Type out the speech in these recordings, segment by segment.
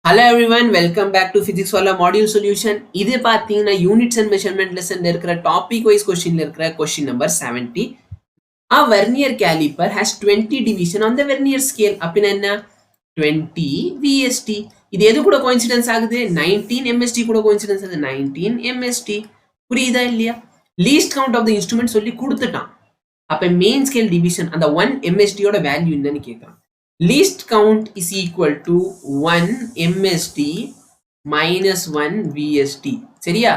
Hello everyone, welcome back to Physics Wala Module Solution. இது பார்த்தீங்கன்னா Units and Measurement lesson இருக்கிற topic wise questionல இருக்கிற question number 70. A vernier caliper has 20 division on the vernier scale. அப்படின்னா என்ன 20 VST. இது எது கூட coincidence ஆகுது 19 MST கூட coincidence ஆகுது 19 MST. புரியுதா இல்லையா? Least count of the instrument சொல்லி கொடுத்துட்டான். அப்ப main scale division அந்த 1 MST ஓட வேல்யூ என்னன்னு கேட்கறான். Least count is equal to 1 MST minus 1 VST. சரியா?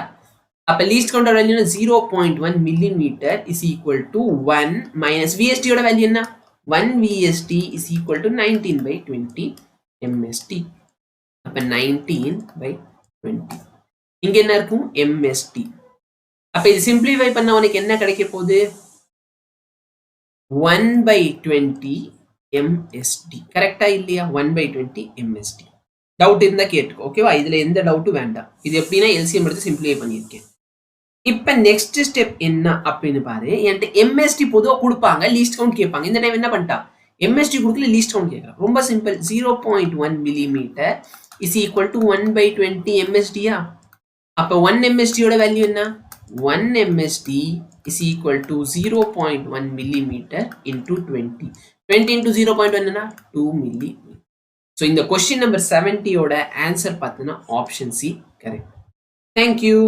அப்ப least count ஓட value 0.1 millimeter is equal to 1 minus VST ஓட வேல்யூ என்ன? 1 VST is equal to 19 by 20 MST. அப்ப 19 by 20. இங்க என்ன இருக்கும்? MST. அப்ப இது simplify பண்ண உனக்கு என்ன கிடைக்க போகுது? 1 by 20 MST. கரெக்டா இல்லையா? 1 by 20 MST. டவுட் இருந்தா கேட்டுக்கோ. ஓகேவா? இதுல எந்த டவுட்டும் வேண்டாம். இது எப்படின்னா எல்சிஎம் எடுத்து சிம்பிளிஃபை பண்ணியிருக்கேன். இப்ப நெக்ஸ்ட் ஸ்டெப் என்ன அப்படின்னு பாரு. என்கிட்ட MST பொதுவா கொடுப்பாங்க, லீஸ்ட் கவுண்ட் கேட்பாங்க. இந்த டைம் என்ன பண்ணிட்டா? MST கொடுக்கல, லீஸ்ட் கவுண்ட் கேட்கலாம். ரொம்ப simple. 0.1 millimeter is equal to 1 by 20 MST-யா? அப்ப 1 MST ஓட வேல்யூ என்ன? 1 MST is equal to 0.1 millimeter into 20. 20 into 0.1 என்னன்னா 2 millimeter. So இந்த question number 70 ஓட answer பார்த்தீங்கன்னா option C correct. Thank you.